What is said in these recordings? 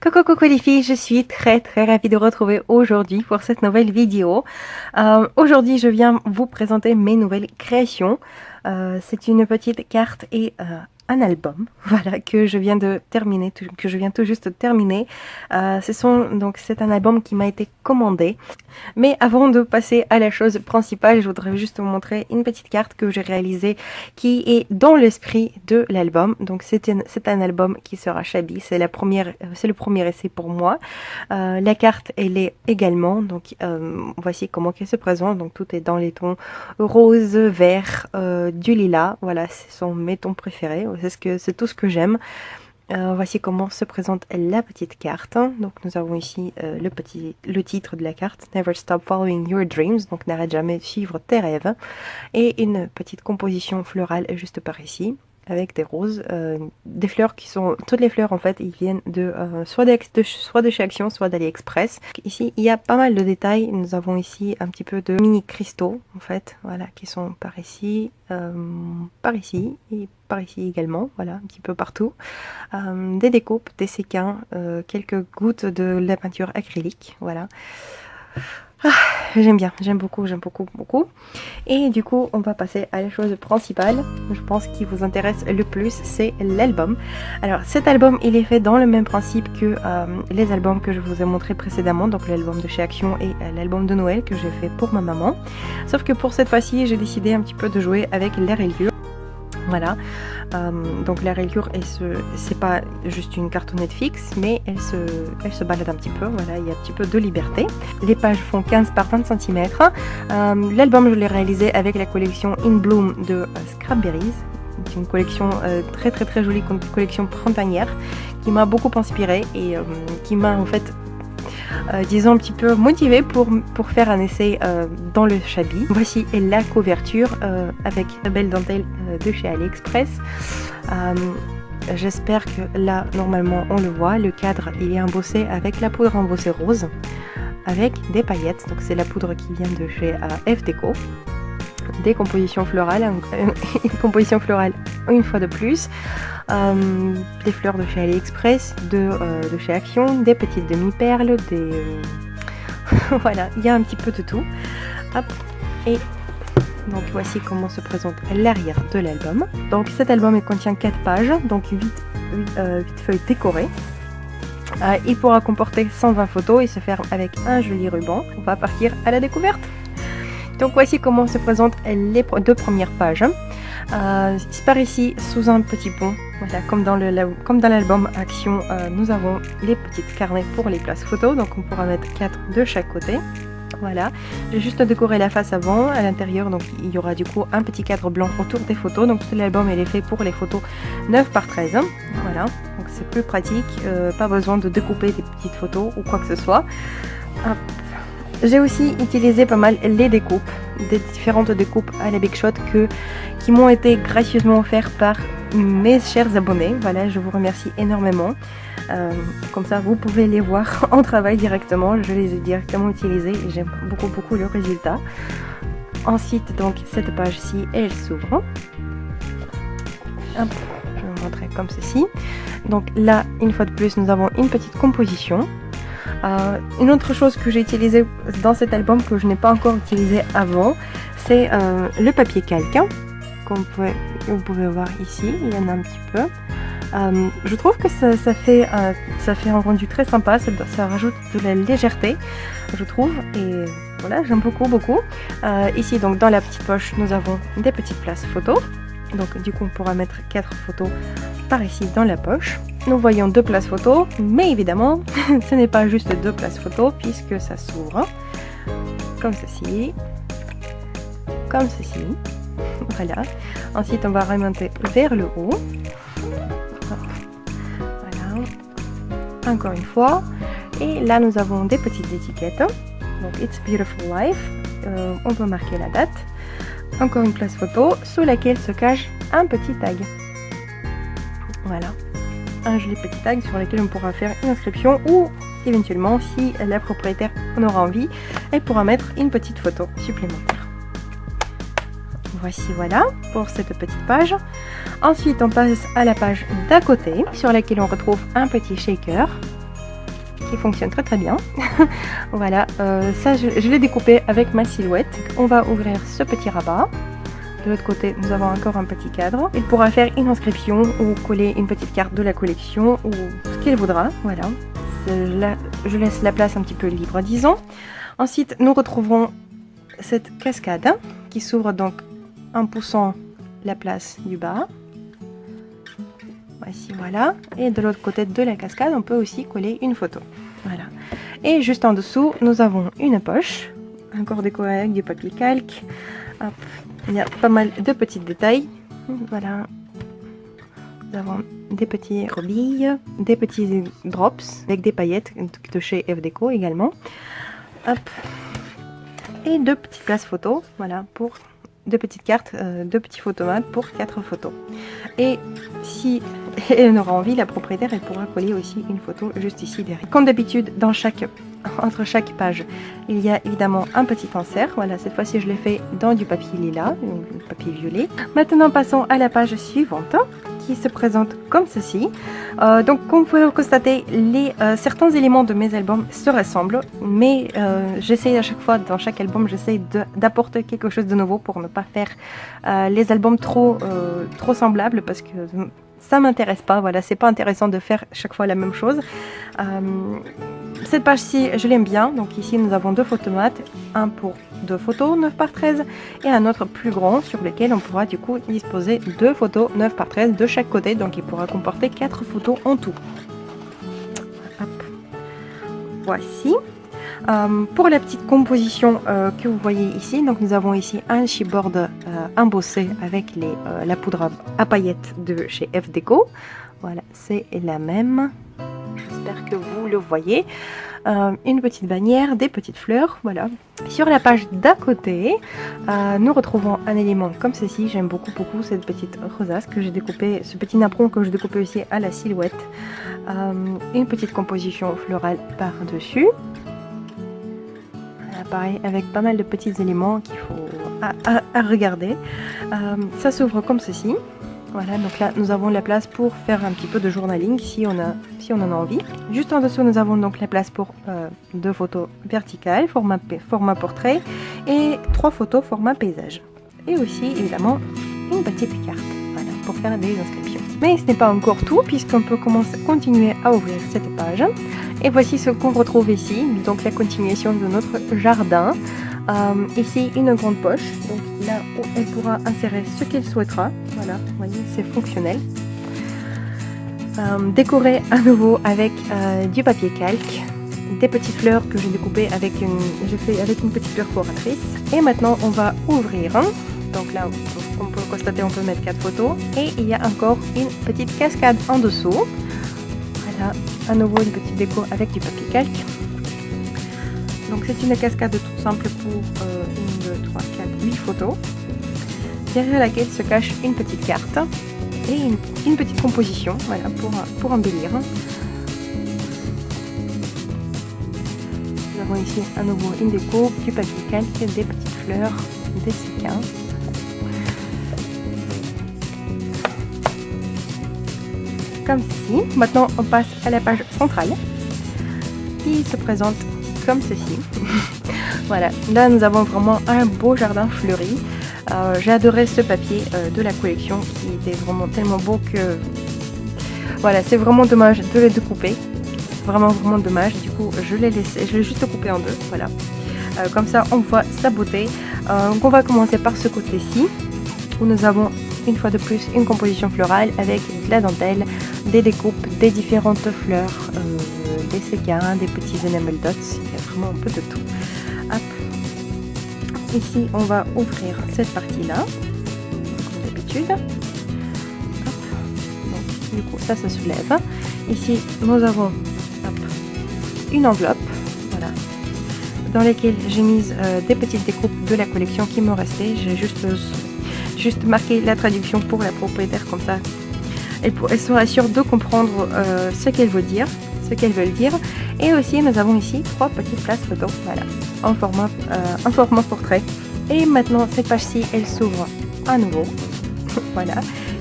Coucou les filles, je suis très ravie de retrouver aujourd'hui pour cette nouvelle vidéo. Aujourd'hui je viens vous présenter mes nouvelles créations. C'est une petite carte et un album, voilà, que je viens de terminer, que je viens tout juste de terminer. C'est un album qui m'a été commandé. Mais avant de passer à la chose principale, je voudrais juste vous montrer une petite carte que j'ai réalisée qui est dans l'esprit de l'album. Donc c'est un album qui sera shabby, c'est le premier essai pour moi. La carte elle est également, donc voici comment elle se présente. Donc tout est dans les tons rose, vert, du lilas. Voilà, ce sont mes tons préférés. C'est tout ce que j'aime. Voici comment se présente la petite carte. Donc nous avons ici le titre de la carte, Never Stop Following Your Dreams, donc n'arrête jamais de suivre tes rêves, et une petite composition florale juste par ici, avec des roses, des fleurs qui sont, toutes les fleurs en fait, ils viennent soit de chez Action, soit d'AliExpress. Ici, il y a pas mal de détails. Nous avons ici un petit peu de mini cristaux en fait, voilà, qui sont par ici et par ici également, voilà, un petit peu partout. Des découpes, des séquins, quelques gouttes de la peinture acrylique, voilà. J'aime bien, j'aime beaucoup. Et du coup, on va passer à la chose principale. Je pense qui vous intéresse le plus, c'est l'album. Alors, cet album, il est fait dans le même principe que les albums que je vous ai montrés précédemment, donc l'album de chez Action et l'album de Noël que j'ai fait pour ma maman. Sauf que pour cette fois-ci, j'ai décidé un petit peu de jouer avec la rayure. Voilà, donc la rayure, c'est pas juste une cartonnette fixe, mais elle se balade un petit peu, voilà, il y a un petit peu de liberté. Les pages font 15 par 20 cm. L'album, je l'ai réalisé avec la collection In Bloom de Scrapberries. C'est une collection très jolie, une collection printanière qui m'a beaucoup inspirée et qui m'a en fait disons un petit peu motivée pour faire un essai dans le shabby. Voici la couverture avec la belle dentelle de chez AliExpress. J'espère que là normalement on le voit, le cadre il est embossé avec la poudre embossée rose avec des paillettes, donc c'est la poudre qui vient de chez F Déco. Des compositions florales, une composition florale une fois de plus, des fleurs de chez AliExpress, de chez Action, des petites demi-perles, voilà, il y a un petit peu de tout. Hop. Et donc voici comment se présente l'arrière de l'album. Donc cet album il contient 4 pages, donc 8 feuilles décorées. Il pourra comporter 120 photos et se ferme avec un joli ruban. On va partir à la découverte. Donc voici comment se présentent les 2 premières pages. Par ici, sous un petit pont, voilà, comme dans l'album Action, nous avons les petits carnets pour les places photos. Donc on pourra mettre 4 de chaque côté. Voilà, j'ai juste décoré la face avant, à l'intérieur, donc il y aura du coup un petit cadre blanc autour des photos. Donc tout l'album est fait pour les photos 9 par 13. Voilà, donc c'est plus pratique, pas besoin de découper des petites photos ou quoi que ce soit. Hop. J'ai aussi utilisé pas mal les découpes, des différentes découpes à la Big Shot qui m'ont été gracieusement offertes par mes chers abonnés. Voilà, je vous remercie énormément. Comme ça, vous pouvez les voir en travail directement. Je les ai directement utilisées et j'aime beaucoup le résultat. Ensuite, donc, cette page-ci, elle s'ouvre. Hop, je vais vous montrer comme ceci. Donc là, une fois de plus, nous avons une petite composition. Une autre chose que j'ai utilisée dans cet album que je n'ai pas encore utilisé avant, c'est le papier calque, comme vous pouvez voir ici, il y en a un petit peu. Je trouve que ça fait un rendu très sympa, ça rajoute de la légèreté, je trouve, et voilà, j'aime beaucoup. Ici, donc dans la petite poche, nous avons des petites places photos. Donc du coup on pourra mettre 4 photos par ici dans la poche. Nous voyons 2 places photos, mais évidemment ce n'est pas juste 2 places photos puisque ça s'ouvre comme ceci, voilà. Ensuite on va remonter vers le haut, voilà, encore une fois, et là nous avons des petites étiquettes, donc It's Beautiful Life, on peut marquer la date. Encore une place photo sous laquelle se cache un petit tag. Voilà, un joli petit tag sur lequel on pourra faire une inscription ou éventuellement, si la propriétaire en aura envie, elle pourra mettre une petite photo supplémentaire. Voici, voilà pour cette petite page. Ensuite, on passe à la page d'à côté sur laquelle on retrouve un petit shaker. qui fonctionne très très bien. Voilà, ça je l'ai découpé avec ma silhouette. On va ouvrir ce petit rabat. De l'autre côté, nous avons encore un petit cadre. Il pourra faire une inscription ou coller une petite carte de la collection ou ce qu'il voudra. Voilà, là, je laisse la place un petit peu libre, disons. Ensuite, nous retrouverons cette cascade qui s'ouvre donc en poussant la place du bas. Voici, voilà. Et de l'autre côté de la cascade, on peut aussi coller une photo. Voilà. Et juste en dessous, nous avons une poche, encore décorée avec du papier calque. Hop. Il y a pas mal de petits détails. Voilà. Nous avons des petits robilles, des petits drops avec des paillettes de chez F Déco également. Hop. Et deux petites places photos. Voilà, pour deux petites cartes, deux petits photomates pour 4 photos. Et si elle en aura envie, la propriétaire, elle pourra coller aussi une photo juste ici derrière. Comme d'habitude, entre chaque page, il y a évidemment un petit insert. Voilà, cette fois-ci, je l'ai fait dans du papier lilas, du papier violet. Maintenant, passons à la page suivante, qui se présente comme ceci. Donc, comme vous pouvez le constater, certains éléments de mes albums se ressemblent, mais j'essaie à chaque fois, dans chaque album, j'essaie d'apporter quelque chose de nouveau pour ne pas faire les albums trop semblables, parce que ça m'intéresse pas. Voilà, c'est pas intéressant de faire chaque fois la même chose. Cette page-ci, je l'aime bien. Donc ici, nous avons 2 photomates, un pour 2 photos 9 par 13 et un autre plus grand sur lequel on pourra du coup disposer 2 photos 9 par 13 de chaque côté. Donc il pourra comporter 4 photos en tout. Hop. Voici. Pour la petite composition que vous voyez ici, donc nous avons ici un chipboard embossé avec la poudre à paillettes de chez F Déco. Voilà, c'est la même. J'espère que vous le voyez. Une petite bannière, des petites fleurs, voilà. Sur la page d'à côté, nous retrouvons un élément comme ceci. J'aime beaucoup cette petite rosace que j'ai découpée, ce petit napperon que j'ai découpé aussi à la silhouette. Une petite composition florale par-dessus. Pareil, avec pas mal de petits éléments qu'il faut à regarder. Ça s'ouvre comme ceci. Voilà, donc là nous avons la place pour faire un petit peu de journaling si on en a envie. Juste en dessous, nous avons donc la place pour 2 photos verticales, format portrait, et 3 photos format paysage. Et aussi évidemment une petite carte, voilà, pour faire des inscriptions. Mais ce n'est pas encore tout, puisqu'on peut continuer à ouvrir cette page. Et voici ce qu'on retrouve ici, donc la continuation de notre jardin. Ici, une grande poche, donc là où elle pourra insérer ce qu'elle souhaitera. Voilà, vous voyez, c'est fonctionnel. Décoré à nouveau avec du papier calque, des petites fleurs que j'ai découpées avec une petite perforatrice. Et maintenant, on va ouvrir. Donc là, on peut constater, on peut mettre 4 photos. Et il y a encore une petite cascade en dessous. Voilà, à nouveau une petite déco avec du papier calque. Donc c'est une cascade toute simple pour 1, 2, 3, 4, 8 photos. Derrière laquelle se cache une petite carte et une petite composition, voilà, pour embellir. Nous avons ici à nouveau une déco, du papier calque, des petites fleurs, des séquins. Comme ceci. Maintenant on passe à la page centrale qui se présente comme ceci. Voilà, là nous avons vraiment un beau jardin fleuri. J'ai adoré ce papier de la collection qui était vraiment tellement beau que voilà, c'est vraiment dommage de le découper. Vraiment dommage. Du coup, je l'ai juste coupé en 2. Voilà. Comme ça, on voit sa beauté. Donc on va commencer par ce côté-ci où nous avons une fois de plus une composition florale avec de la dentelle, des découpes, des différentes fleurs, des séquins, des petits enamel dots. Il y a vraiment un peu de tout. Hop. Ici, on va ouvrir cette partie-là, comme d'habitude. Du coup, ça se soulève. Ici, nous avons une enveloppe, voilà, dans laquelle j'ai mis des petites découpes de la collection qui me restaient. J'ai juste marqué la traduction pour la propriétaire, comme ça elle sera sûre de comprendre ce qu'elle veut dire, ce qu'elles veulent dire. Et aussi nous avons ici 3 petites places photos, voilà, en format portrait. Et maintenant cette page-ci, elle s'ouvre à nouveau. Voilà,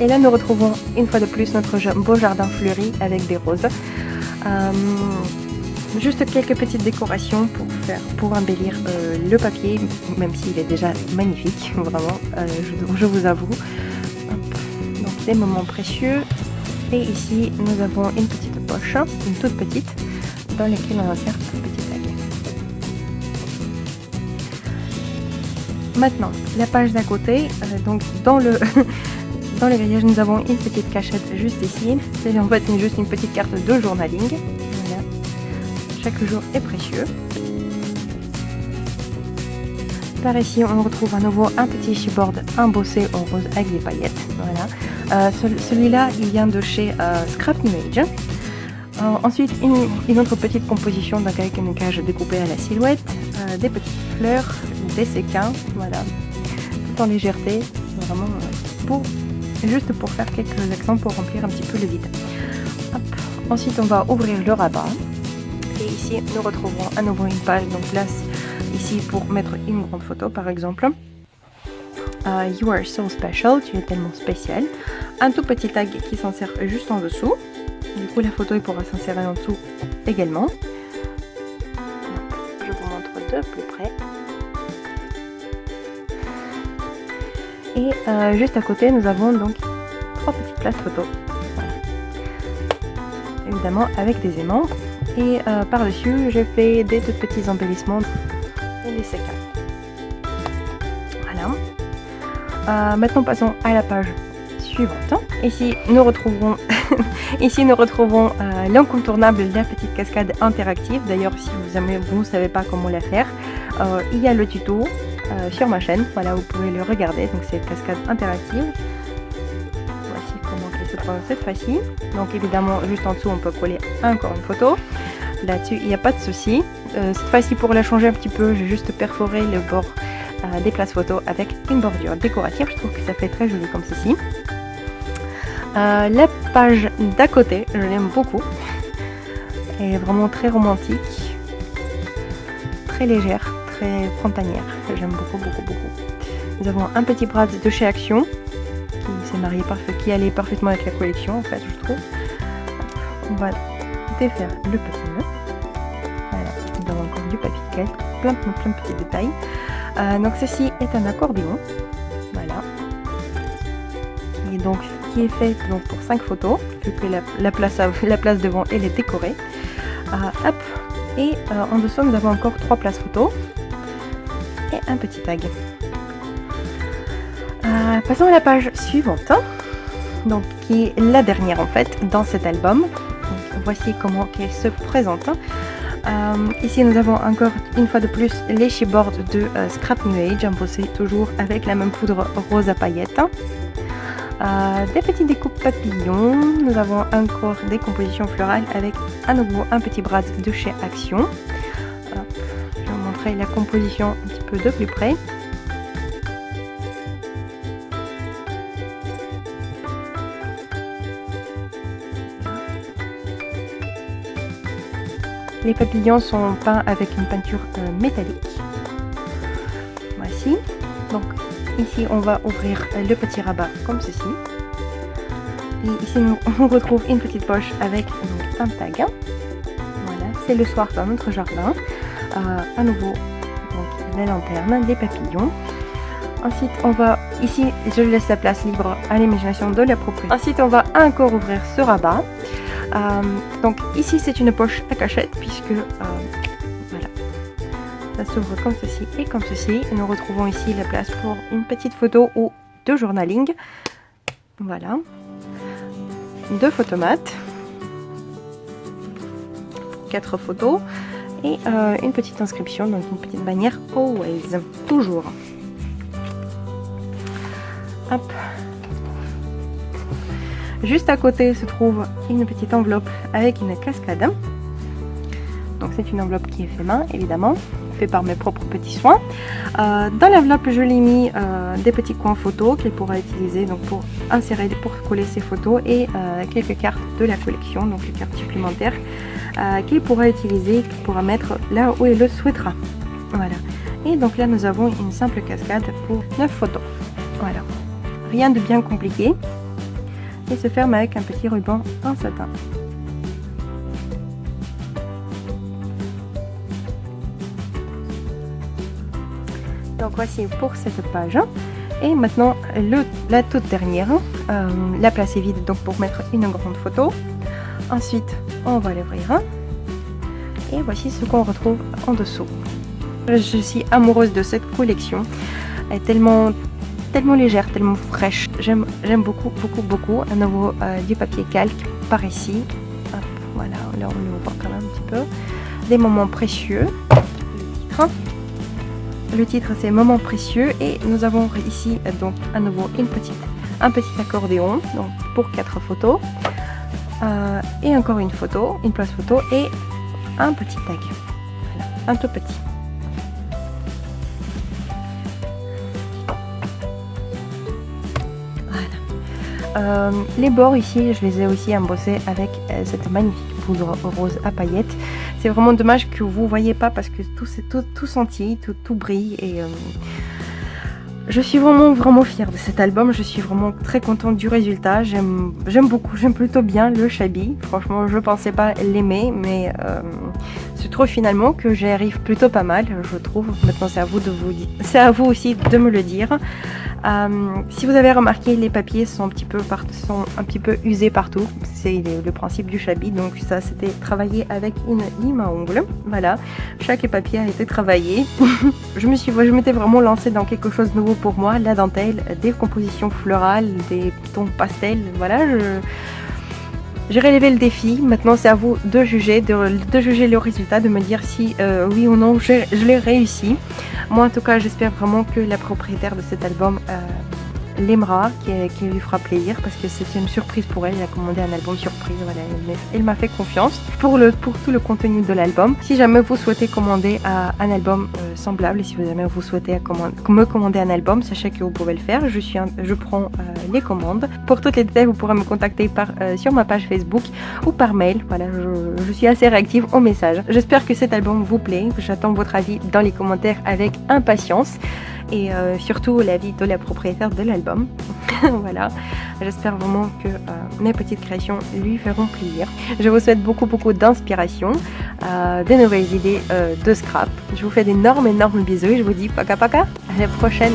et là nous retrouvons une fois de plus notre beau jardin fleuri avec des roses. juste quelques petites décorations pour embellir le papier, même s'il est déjà magnifique, vraiment, je vous avoue. Hop. Donc des moments précieux. Et ici, nous avons une petite poche, une toute petite, dans laquelle on insère un petit tag. Maintenant, la page d'à côté, donc dans le dans les grillages, nous avons une petite cachette juste ici. C'est en fait juste une petite carte de journaling. Voilà. Chaque jour est précieux. Par ici, on retrouve à nouveau un petit chipboard embossé en rose avec des paillettes. Voilà. Celui-là, il vient de chez Scrap New Age. Ensuite, une autre petite composition avec une cage découpée à la silhouette, des petites fleurs, des séquins, voilà, tout en légèreté, vraiment juste pour faire quelques accents pour remplir un petit peu le vide. Hop. Ensuite, on va ouvrir le rabat et ici, nous retrouverons à nouveau une page, donc place ici pour mettre une grande photo par exemple. You are so special, tu es tellement spécial. Un tout petit tag qui s'insère juste en dessous. Du coup, la photo il pourra s'insérer en dessous également. Je vous montre de plus près. Et juste à côté, nous avons donc 3 petites places photo. Voilà. Évidemment avec des aimants. Et par-dessus, j'ai fait des tout petits embellissements et des séquins. Voilà. Maintenant, passons à la page suivante. Ici, nous retrouverons l'incontournable, la petite cascade interactive. D'ailleurs, si vous ne savez pas comment la faire, il y a le tuto sur ma chaîne. Voilà, vous pouvez le regarder. Donc, c'est une cascade interactive. Voici comment elle se prend cette fois-ci. Donc, évidemment, juste en dessous, on peut coller encore une photo. Là-dessus, il n'y a pas de souci. Cette fois-ci, pour la changer un petit peu, j'ai juste perforé le bord des places photos avec une bordure décorative. Je trouve que ça fait très joli comme ceci. La page d'à côté, je l'aime beaucoup. Elle est vraiment très romantique, très légère, très printanière. J'aime beaucoup, beaucoup, beaucoup. Nous avons un petit bras de chez Action qui allait parfaitement avec la collection en fait, je trouve. On va défaire le petit nœud. Voilà, nous avons encore du papier de calque, plein de petits détails. Donc ceci est un accordéon. Voilà. Qui est fait donc pour 5 photos, vu que la place devant elle est décorée. Hop. Et en dessous nous avons encore 3 places photos et un petit tag. Passons à la page suivante, donc qui est la dernière en fait dans cet album. Donc, voici comment elle se présente. Ici nous avons encore une fois de plus les chipboards de Scrap New Age, embossés toujours avec la même poudre rose à paillettes. Des petites découpes papillons, nous avons encore des compositions florales avec à nouveau un petit brad de chez Action. Je vais vous montrer la composition un petit peu de plus près. Les papillons sont peints avec une peinture métallique. Voici. Donc ici on va ouvrir le petit rabat comme ceci. Et ici on retrouve une petite poche avec donc, un tag. Voilà, c'est le soir dans notre jardin. À nouveau donc, la lanterne, des papillons. Ensuite on va, ici je laisse la place libre à l'imagination de la propriétaire. Ensuite on va encore ouvrir ce rabat. Donc ici c'est une poche à cachette puisque voilà, ça s'ouvre comme ceci et comme ceci. Et nous retrouvons ici la place pour une petite photo ou de journaling. Voilà, 2 photomates, 4 photos et une petite inscription, donc une petite bannière always, toujours. Hop. Juste à côté se trouve une petite enveloppe avec une cascade. Donc c'est une enveloppe qui est fait main, évidemment, fait par mes propres petits soins. Dans l'enveloppe, je l'ai mis des petits coins photos qu'elle pourra utiliser donc pour insérer, pour coller ses photos et quelques cartes de la collection, donc les cartes supplémentaires qu'elle pourra utiliser, qu'elle pourra mettre là où elle le souhaitera. Voilà. Et donc là, nous avons une simple cascade pour 9 photos. Voilà. Rien de bien compliqué. Et se ferme avec un petit ruban en satin. Donc voici pour cette page. Et maintenant, la toute dernière, la place est vide donc pour mettre une grande photo. Ensuite, on va l'ouvrir. Et voici ce qu'on retrouve en dessous. Je suis amoureuse de cette collection. Elle est tellement légère, tellement fraîche. J'aime beaucoup, beaucoup, beaucoup. À nouveau, du papier calque par ici. Hop, voilà, là on le voit quand même un petit peu. Des moments précieux. Le titre. Le titre c'est Moments précieux et nous avons ici donc à nouveau un petit accordéon donc pour 4 photos et encore une photo, une place photo et un petit tag, voilà, un tout petit. Voilà. Les bords ici je les ai aussi embossés avec cette magnifique poudre rose à paillettes. C'est vraiment dommage que vous voyez pas parce que tout scintille, tout brille et je suis vraiment fière de cet album. Je suis vraiment très contente du résultat. J'aime beaucoup, j'aime plutôt bien le Shabby. Franchement, je pensais pas l'aimer, mais se trouve finalement que j'y arrive plutôt pas mal, je trouve. Maintenant, c'est à vous aussi de me le dire. Si vous avez remarqué, les papiers sont un petit peu usés partout. C'est le principe du Shabby. Donc ça, c'était travaillé avec une lime à ongles. Voilà, chaque papier a été travaillé. Je m'étais vraiment lancée dans quelque chose de nouveau pour moi, la dentelle, des compositions florales, des tons pastels. Voilà, j'ai relevé le défi. Maintenant, c'est à vous de juger, de juger le résultat, de me dire si oui ou non je l'ai réussi. Moi, en tout cas, j'espère vraiment que la propriétaire de cet album l'aimera, qui lui fera plaisir, parce que c'était une surprise pour elle. Elle a commandé un album surprise. Voilà, elle m'a fait confiance pour tout le contenu de l'album. Si jamais vous souhaitez commander un album semblable, et si jamais vous souhaitez me commander un album, sachez que vous pouvez le faire. Je prends les commandes. Pour tous les détails, vous pourrez me contacter sur ma page Facebook ou par mail. Voilà, je suis assez réactive aux messages. J'espère que cet album vous plaît. J'attends votre avis dans les commentaires avec impatience. Et surtout l'avis de la propriétaire de l'album. Voilà, j'espère vraiment que mes petites créations lui feront plaisir. Je vous souhaite beaucoup d'inspiration, de nouvelles idées de scrap. Je vous fais d'énormes bisous et je vous dis paka paka, à la prochaine.